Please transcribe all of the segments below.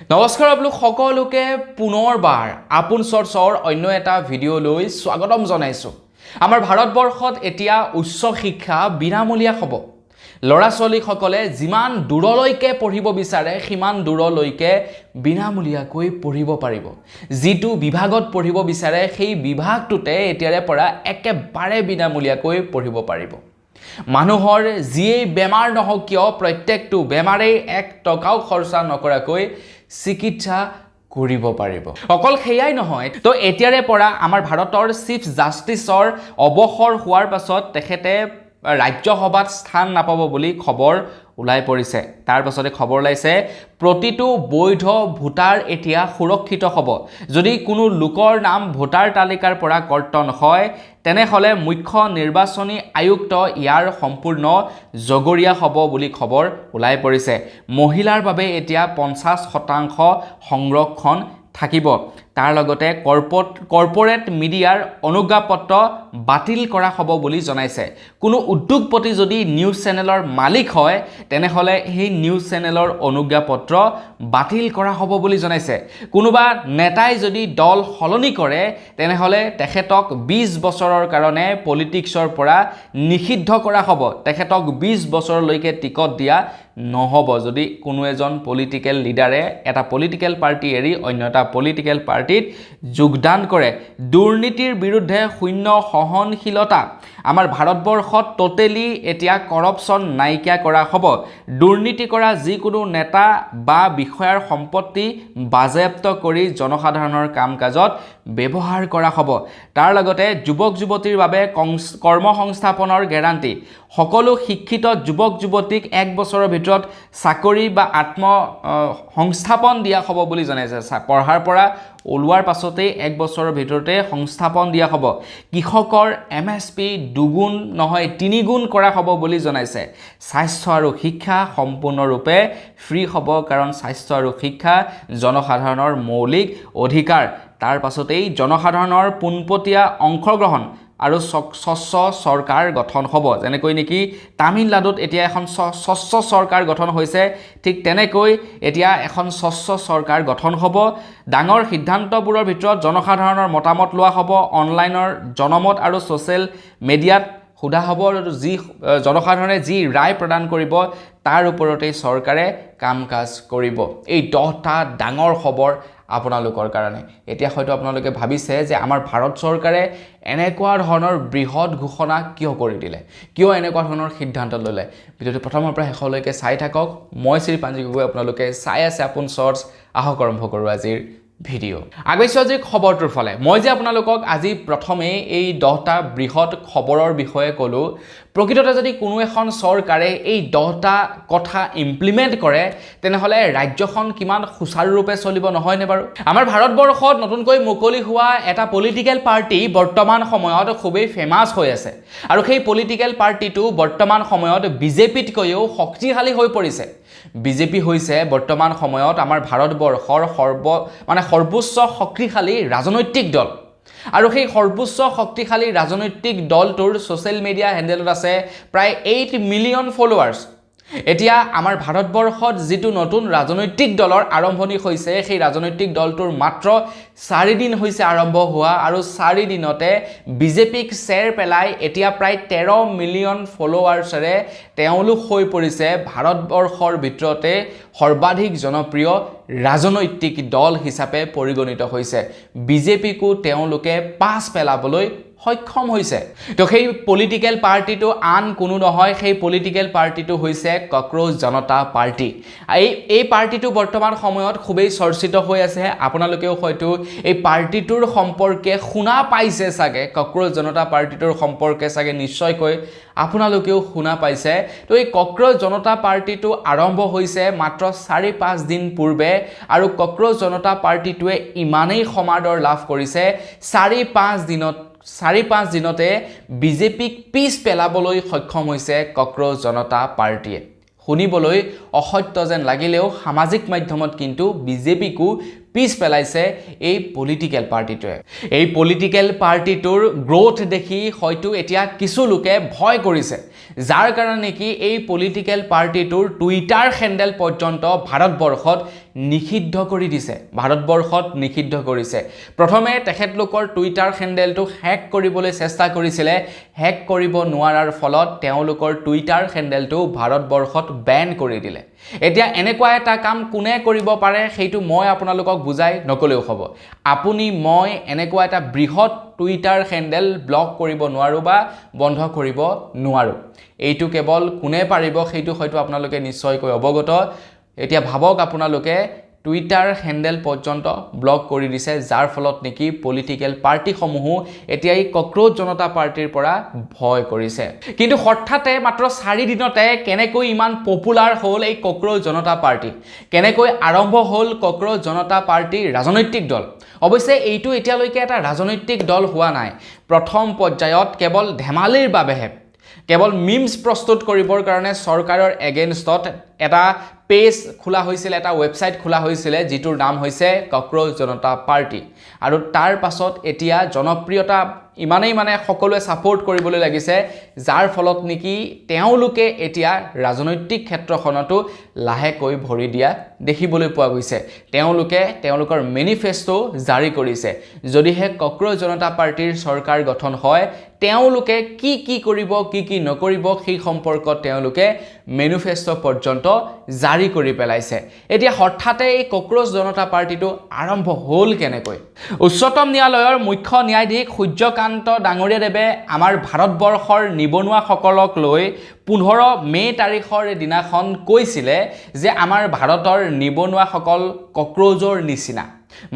নমস্কাৰ আপোনালোক সকলোকে পুনৰবাৰ আপোন চৰ্চৰ অন্য এটা ভিডিঅ' লৈ স্বাগতম জনাইছো। আমাৰ ভাৰতবৰ্ষত এতিয়া উচ্চ শিক্ষা বিনামূলীয়া হ'ব। ল'ৰা ছোৱালীসকলে যিমান দূৰলৈকে পঢ়িব বিচাৰে সিমান দূৰলৈকে বিনামূলীয়াকৈ পঢ়িব পাৰিব। যিটো বিভাগত পঢ়িব বিচাৰে সেই বিভাগটোতে এতিয়াৰে পৰা একেবাৰে বিনামূলীয়াকৈ পঢ়িব পাৰিব। মানুহৰ যিয়েই বেমাৰ নহওক কিয় প্ৰত্যেকটো বেমাৰেই 1 টকাও খৰচা নকৰাকৈ চিকিৎসা কৰিব পাৰিব। অকল সেয়াই নহয়, তো এতিয়াৰে পৰা আমাৰ ভাৰতৰ চিফ জাষ্টিছৰ অৱসৰ হোৱাৰ পাছত তেখেতে ৰাজ্যসভাত স্থান নাপাব বুলি খবৰ ওলাই পৰিছে। তাৰ পাছতে খবৰ ওলাইছে প্ৰতিটো বৈধ ভোটাৰ এতিয়া সুৰক্ষিত হ'ব। যদি কোনো লোকৰ নাম ভোটাৰ তালিকাৰ পৰা কৰ্তন হয় তেনেহ'লে মুখ্য নিৰ্বাচনী আয়ুক্ত ইয়াৰ সম্পূৰ্ণ জগৰীয়া হ'ব বুলি খবৰ ওলাই পৰিছে। মহিলাৰ বাবে এতিয়া 50% সংৰক্ষণ থাকিব। তাৰ লগতে কৰ্পোৰেট মিডিয়াৰ অনুজ্ঞাপত্ৰ বাতিল কৰা হ'ব বুলি জনাইছে। কোনো উদ্যোগপতি যদি নিউজ চেনেলৰ মালিক হয় তেনেহ'লে সেই নিউজ চেনেলৰ অনুজ্ঞাপত্ৰ বাতিল কৰা হ'ব বুলি জনাইছে। কোনোবা নেতাই যদি দল সলনি কৰে তেনেহ'লে তেখেতক 20 বছৰৰ কাৰণে পলিটিক্সৰ পৰা নিষিদ্ধ কৰা হ'ব। তেখেতক 20 বছৰলৈকে টিকট দিয়া নহ'ব যদি কোনো এজন পলিটিকেল লিডাৰে এটা পলিটিকেল পাৰ্টি এৰি অন্য এটা পলিটিকেল পাৰ্টিত যোগদান কৰে। দুৰ্নীতিৰ বিৰুদ্ধে শূন্য সহনশীলতা। আমাৰ ভাৰতবৰ্ষত টোটেলি এতিয়া কৰাপশ্যন নাইকিয়া কৰা হ'ব। দুৰ্নীতি কৰা যিকোনো নেতা বা বিষয়াৰ সম্পত্তি বাজেয়াপ্ত কৰি জনসাধাৰণৰ কাম কাজত ব্যৱহাৰ কৰা হ'ব। তাৰ লগতে যুৱক যুৱতীৰ বাবে কৰ্মসংস্থাপনৰ গেৰাণ্টি। সকলো শিক্ষিত যুৱক যুৱতীক 1 বছৰৰ ভিতৰত চাকৰি বা সংস্থাপন দিয়া হ'ব বুলি জনাইছে। পঢ়াৰ পৰা ওলোৱাৰ পাছতেই 1 বছৰৰ ভিতৰতে সংস্থাপন দিয়া হ'ব। কৃষকৰ MSP 2 গুণ নহয় 3 গুণ কৰা হ'ব বুলি জনাইছে। স্বাস্থ্য আৰু শিক্ষা সম্পূৰ্ণৰূপে ফ্ৰী হ'ব, কাৰণ স্বাস্থ্য আৰু শিক্ষা জনসাধাৰণৰ মৌলিক অধিকাৰ। তাৰ পাছতেই জনসাধাৰণৰ পোনপটীয়া অংশগ্ৰহণ আৰু স্বচ্ছ চৰকাৰ গঠন হ'ব। যেনেকৈ নেকি তামিলনাডুত এতিয়া এখন স্বচ্ছ চৰকাৰ গঠন হৈছে, ঠিক তেনেকৈ এতিয়া এখন স্বচ্ছ চৰকাৰ গঠন হ'ব। ডাঙৰ সিদ্ধান্তবোৰৰ ভিতৰত জনসাধাৰণৰ মতামত লোৱা হ'ব। অনলাইনৰ জনমত আৰু ছ'চিয়েল মিডিয়াত সোধা হ'ব আৰু যি জনসাধাৰণে যি ৰায় প্ৰদান কৰিব তাৰ ওপৰতেই চৰকাৰে কাম কাজ কৰিব। এই 10টা ডাঙৰ খবৰ আপোনালোকৰ কাৰণে। এতিয়া হয়তো আপোনালোকে ভাবিছে যে আমাৰ ভাৰত চৰকাৰে এনেকুৱা ধৰণৰ বৃহৎ ঘোষণা কিয় কৰি দিলে, কিয় এনেকুৱা ধৰণৰ সিদ্ধান্ত ল'লে। ভিডিঅ'টো প্ৰথমৰ পৰা শেষলৈকে চাই থাকক। মই শ্ৰী পাঞ্জি গগৈ, আপোনালোকে চাই আছে আপোন চৰ্চ। আহক আৰম্ভ কৰোঁ আজিৰ ভিডিঅ'। আগৈছোঁ আজিৰ খবৰটোৰ ফালে। মই যে আপোনালোকক আজি প্ৰথমেই এই 10টা বৃহৎ খবৰৰ বিষয়ে ক'লোঁ, প্ৰকৃততে যদি কোনো এখন চৰকাৰে এই 10টা কথা ইমপ্লিমেণ্ট কৰে তেনেহ'লে ৰাজ্যখন কিমান সুচাৰুৰূপে চলিব নহয়নে বাৰু। আমাৰ ভাৰতবৰ্ষত নতুনকৈ মুকলি হোৱা এটা পলিটিকেল পাৰ্টি বৰ্তমান সময়ত খুবেই ফেমাছ হৈ আছে আৰু সেই পলিটিকেল পাৰ্টিটো বৰ্তমান সময়ত বিজেপিতকৈও শক্তিশালী হৈ পৰিছে। বিজেপি হৈছে বৰ্তমান সময়ত আমাৰ ভাৰতবৰ্ষৰ সৰ্বোচ্চ শক্তিশালী ৰাজনৈতিক দল আৰু সেই সৰ্বোচ্চ শক্তিশালী ৰাজনৈতিক দলটোৰ ছ'চিয়েল মিডিয়া হেণ্ডেলত আছে প্ৰায় 8 মিলিয়ন ফলোৱাৰ্ছ। এতিয়া আমাৰ ভাৰতবৰ্ষত যিটো নতুন ৰাজনৈতিক দলৰ আৰম্ভণি হৈছে সেই ৰাজনৈতিক দলটোৰ মাত্ৰ 4 দিন হৈছে আৰম্ভ হোৱা আৰু 4 দিনতে বিজেপিক চেৰ পেলাই এতিয়া প্ৰায় 13 মিলিয়ন ফলোৱাৰ্ছেৰে তেওঁলোক হৈ পৰিছে ভাৰতবৰ্ষৰ ভিতৰতে সৰ্বাধিক জনপ্ৰিয় ৰাজনৈতিক দল হিচাপে পৰিগণিত হৈছে। বিজেপিকো তেওঁলোকে পাছ পেলাবলৈ সক্ষম হৈছে। তো সেই পলিটিকেল পাৰ্টিটো আন কোনো নহয়, সেই পলিটিকেল পাৰ্টিটো হৈছে কক্ৰোচ জনতা পাৰ্টি। এই পাৰ্টিটো বৰ্তমান সময়ত খুবেই চৰ্চিত হৈ আছে। আপোনালোকেও হয়তো এই পাৰ্টিটোৰ সম্পৰ্কে শুনা পাইছে চাগে। কক্ৰোচ জনতা পাৰ্টিটোৰ সম্পৰ্কে চাগে নিশ্চয়কৈ আপোনালোকেও শুনা পাইছে। তো এই কক্ৰোচ জনতা পাৰ্টিটো আৰম্ভ হৈছে মাত্ৰ 4-5 দিন পূৰ্বে আৰু কক্ৰোচ জনতা পাৰ্টিটোৱে ইমানেই সমাদৰ লাভ কৰিছে 4-5 দিনতে বিজেপিক পিছ পেলাবলৈ সক্ষম হৈছে কক্ৰোচ জনতা পাৰ্টিয়ে। শুনিবলৈ অসত্য যেন লাগিলেও সামাজিক মাধ্যমত কিন্তু বিজেপিকো পিছ পেলাইছে এই পলিটিক্যাল পাৰ্টিটোৱে এই পলিটিক্যাল পাৰ্টিটোৰ গ্ৰোথ দেখি হয়তো এতিয়া কিছু লোকে ভয় কৰিছে যাৰ কাৰণে নেকি এই পলিটিক্যাল পাৰ্টিটোৰ টুইটাৰ হ্যান্ডেল পৰ্যন্ত ভাৰতবৰ্ষত নিষিদ্ধ কৰি দিছে প্ৰথমে তেখেতলোকৰ টুইটাৰ হ্যান্ডেলটো হ্যাক কৰিবলৈ চেষ্টা কৰিছিলে হ্যাক কৰিব নোৱাৰাৰ ফলত তেওঁলোকৰ টুইটাৰ হ্যান্ডেলটো ভাৰতবৰ্ষত বেন কৰি দিলে এতিয়া এনেকুৱা এটা কাম কোনে কৰিব পাৰে সেইটো মই আপোনালোকক বুজাই নকলেও হ'ব আপুনি মই এনেকুৱা এটা বৃহৎ টুইটাৰ হ্যান্ডেল ব্লক কৰিব নোৱাৰো বা বন্ধ কৰিব নোৱাৰো এইটো কেৱল কোনে পাৰিব সেইটো হয়তো আপোনালোকে নিশ্চয়কৈ অৱগত এতিয়া ভাবক আপোনালোকে টুইটাৰ হ্যান্ডেল পৰ্যন্ত ব্লক কৰি দিছে যাৰ ফলত নেকি পলিটিক্যাল পাৰ্টি সমূহ এতিয়া এই কক্ৰোচ জনতা পাৰ্টিৰ পৰা ভয় কৰিছে কিন্তু হঠাতে মাত্ৰ 4 দিনতে কেনেকৈ ইমান পপুলাৰ হ'ল এই কক্ৰোচ জনতা পাৰ্টি কেনেকৈ আৰম্ভ হ'ল কক্ৰোচ জনতা পাৰ্টিৰ ৰাজনৈতিক দল অৱশ্যে এইটো এতিয়ালৈকে এটা ৰাজনৈতিক দল হোৱা নাই প্ৰথম পৰ্যায়ত কেৱল ধেমালিৰ বাবেহে কেৱল মিমস প্ৰস্তুত কৰিবৰ কাৰণে চৰকাৰৰ এগেইনষ্টত এটা পেজ খোলা হৈছিল এটা ওয়েবসাইট খোলা হৈছিল যেটোৰ নাম হৈছে কক্ৰোচ জনতা পাৰ্টি আৰু তাৰ পাছত এতিয়া জনপ্ৰিয়তা ইমানেই মানে সকলোৱে সাপোৰ্ট কৰিবলৈ লাগিছে যাৰ ফলত নেকি তেওঁলোকে এতিয়া ৰাজনৈতিক ক্ষেত্ৰখনতো লাহেকৈ ভৰি দিয়া দেখিবলৈ পোৱা গৈছে তেওঁলোকে তেওঁলোকৰ মেনিফেস্টো জাৰি কৰিছে যদিহে কক্ৰোচ জনতা পাৰ্টিৰ চৰকাৰ গঠন হয় তেওঁলোকে কি কৰিব কি নকৰিব সেই সম্পৰ্কত তেওঁলোকে মেনিফেস্টো পৰ্যন্ত জাৰি কৰি পেলাইছে এতিয়া হঠাতে এই কক্ৰোচ জনতা পাৰ্টিটো আৰম্ভ হ'ল কেনেকৈ উচ্চতম ন্যায়ালয়ৰ মুখ্য ন্যায়াধীশ সূৰ্যকান্ত ডাঙৰীয়াদেৱে আমাৰ ভাৰতবৰ্ষৰ নিবনুৱা সকলক লৈ 15 মে তাৰিখৰ দিনাখন কৈছিলে যে আমাৰ ভাৰতৰ নিবনুৱা সকল কক্ৰোচৰ নিচিনা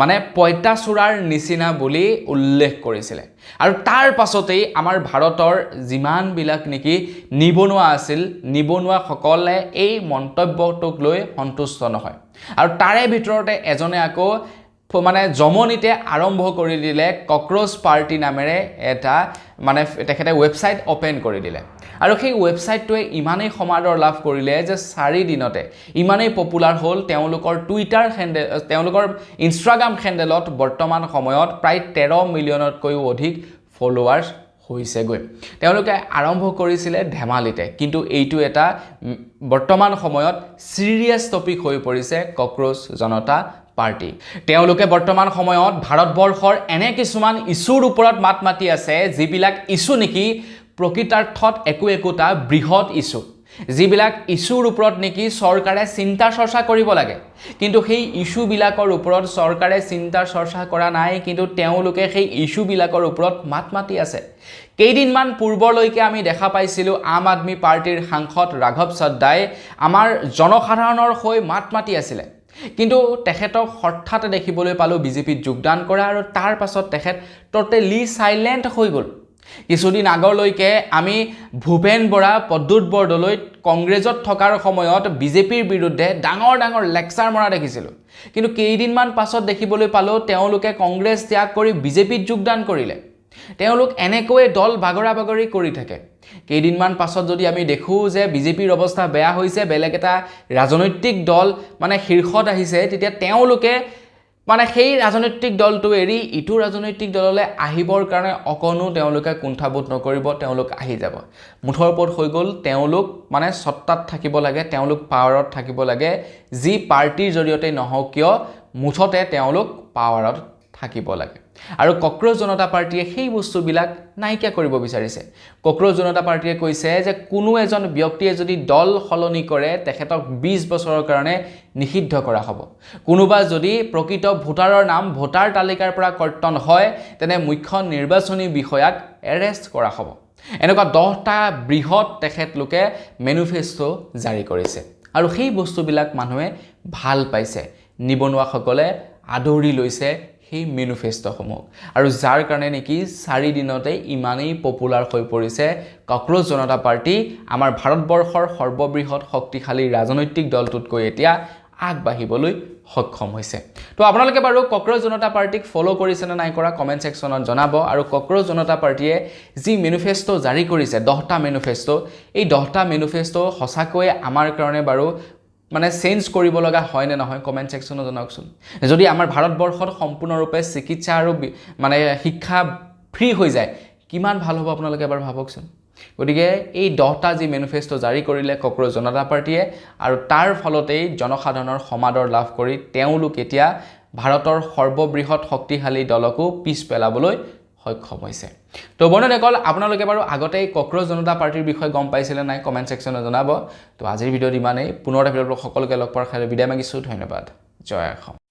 মানে পইতাচোৰাৰ নিচিনা বুলি উল্লেখ কৰিছিলে আৰু তাৰ পাছতেই আমাৰ ভাৰতৰ যিমান বিলাক নেকি নিবনুৱা আছিল নিবনুৱা সকলে এই মন্তব্যটোক লৈ সন্তুষ্ট নহয় আৰু তাৰে ভিতৰতে এজনে আকৌ মানে জমনিতে আৰম্ভ কৰি দিলে কক্ৰোচ পাৰ্টি নামেৰে এটা মানে তেখেতে ওয়েবসাইট ওপেন কৰি দিলে আৰু সেই ওয়েবসাইটটোৱে ইমানেই সমাদৰ লাভ কৰিলে যে 4 দিনতে ইমানেই পপুলাৰ হ'ল তেওঁলোকৰ টুইটাৰ হ্যান্ডেল তেওঁলোকৰ ইনষ্টাগ্ৰাম হ্যান্ডেলত বৰ্তমান সময়ত প্ৰায় 13 মিলিয়নতকৈও অধিক ফলোৱাৰ্ছ হৈছে গৈ তেওঁলোকে আৰম্ভ কৰিছিলে ধেমালিতে কিন্তু এইটো এটা বৰ্তমান সময়ত সিৰিয়াস টপিক হৈ পৰিছে কক্ৰোচ জনতা পাৰ্টি তেওঁলোকে বৰ্তমান সময়ত ভাৰতবৰ্ষৰ এনে কিছুমান ইস্যুৰ ওপৰত মাত মাতি আছে যিবিলাক ইস্যু নেকি প্ৰকৃতাৰ্থত একোটা বৃহৎ ইস্যু যিবিলাক ইস্যুৰ ওপৰত নেকি চৰকাৰে চিন্তা চৰ্চা কৰিব লাগে কিন্তু সেই ইস্যু বিলাকৰ ওপৰত চৰকাৰে চিন্তা চৰ্চা কৰা নাই কিন্তু তেওঁলোকে সেই ইস্যু বিলাকৰ ওপৰত মাত মাতি আছে কেইদিনমান পূৰ্বলৈকে আমি দেখা পাইছিলো আম আদমি পাৰ্টিৰ সাংসদ ৰাঘৱ চদ্দাই আমাৰ জনসাধাৰণৰ হৈ মাত মাতি আছিল কিন্তু তেখেতক হঠাতে দেখিবলৈ পালো বিজেপিত যোগদান কৰা আৰু তাৰ পাছত তেখেত টোটালি সাইলেন্ট হৈ গ'ল কিছুদিন আগলৈকে আমি ভূপেন বৰা পদ্মুত বৰদলৈ কংগ্ৰেছত থকাৰ সময়ত বিজেপিৰ বিৰুদ্ধে ডাঙৰ লেকচাৰ মৰা দেখিছিল কিন্তু কেইদিনমান পাছত দেখিবলৈ পালো তেওঁলোকে কংগ্ৰেছ ত্যাগ কৰি বিজেপিত যোগদান কৰিলে তেওঁলোক এনেকৈ দল বাগৰি কৰি থাকে কেইদিনমান পাছত যদি আমি দেখো যে বিজেপিৰ অৱস্থা বেয়া হৈছে বেলেগ এটা ৰাজনৈতিক দল মানে শীৰ্ষত আহিছে তেতিয়া তেওঁলোকে মানে সেই ৰাজনৈতিক দলটো এৰি ইটো ৰাজনৈতিক দললৈ আহিবৰ কাৰণে অকনো তেওঁলোকে কুণ্ঠাবোধ নকৰিব তেওঁলোক আহি যাব মুঠৰ ওপৰত হৈ গ'ল তেওঁলোক মানে সত্তাত থাকিব লাগে তেওঁলোক পাৱাৰত থাকিব লাগে যি পাৰ্টিৰ জৰিয়তে নহওক কিয় মুঠতে তেওঁলোক পাৱাৰত থাকিব লাগে আৰু কক্ৰোচ জনতা পাৰ্টিয়ে সেই বস্তুবিলাক নাইকিয়া কৰিব বিচাৰিছে কক্ৰোচ জনতা পাৰ্টিয়ে কৈছে যে কোনো এজন ব্যক্তিয়ে যদি দল সলনি কৰে তেখেতক 20 বছৰৰ কাৰণে নিষিদ্ধ কৰা হ'ব কোনোবা যদি প্ৰকৃত ভোটাৰৰ নাম ভোটাৰ তালিকাৰ পৰা কৰ্তন হয় তেনে মুখ্য নিৰ্বাচনী বিষয়াক এৰেষ্ট কৰা হ'ব এনেকুৱা 10টা বৃহৎ তেখেতলোকে মেনিফেস্টো জাৰি কৰিছে আৰু সেই বস্তুবিলাক মানুহে ভাল পাইছে নিবনুৱা সকলে আদৰি লৈছে সেই মেনিফেস্টো সমূহ আৰু যাৰ কাৰণে নেকি 4 দিনতে ইমানেই পপুলাৰ হৈ পৰিছে কক্ৰোচ জনতা পাৰ্টি আমাৰ ভাৰতবৰ্ষৰ সৰ্ববৃহৎ শক্তিশালী ৰাজনৈতিক দলটোতকৈ এতিয়া আগবাঢ়িবলৈ সক্ষম হৈছে তো আপোনালোকে বাৰু কক্ৰোচ জনতা পাৰ্টিক ফলো কৰিছে নে নাই কৰা কমেন্ট সেকশনত জনাব আৰু কক্ৰোচ জনতা পাৰ্টিয়ে যি মেনিফেস্টো জাৰি কৰিছে 10টা মেনিফেস্টো এই 10টা মেনিফেস্টো সঁচাকৈ আমাৰ কাৰণে বাৰু মানে চেঞ্জ কৰিব লগা হয় নে নহয় কমেণ্ট ছেকশ্যনত জনাওকচোন যদি আমাৰ ভাৰতবৰ্ষত সম্পূৰ্ণৰূপে চিকিৎসা আৰু মানে শিক্ষা ফ্ৰী হৈ যায় কিমান ভাল হ'ব আপোনালোকে এবাৰ ভাবকচোন গতিকে এই 10টা যি মেনিফেষ্টো জাৰি কৰিলে কক্ৰজ জনতা পাৰ্টিয়ে আৰু তাৰ ফলতেই জনসাধাৰণৰ সমাদৰ লাভ কৰি তেওঁলোক এতিয়া ভাৰতৰ সৰ্ববৃহৎ শক্তিশালী দলকো পিছ পেলাবলৈ সক্ষম হৈছে তো বন্ধুসকল আপোনালোকে বাৰু আগতেই কক্ৰজ জনতা পাৰ্টিৰ বিষয়ে গম পাইছিলে নাই কমেণ্ট ছেকশ্যনত জনাব তো আজিৰ ভিডিঅ'ত ইমানেই পুনৰ এটা ভিডিঅ'ত সকলোকে লগ পোৱাৰ খালি বিদায় মাগিছোঁ ধন্যবাদ জয় অসম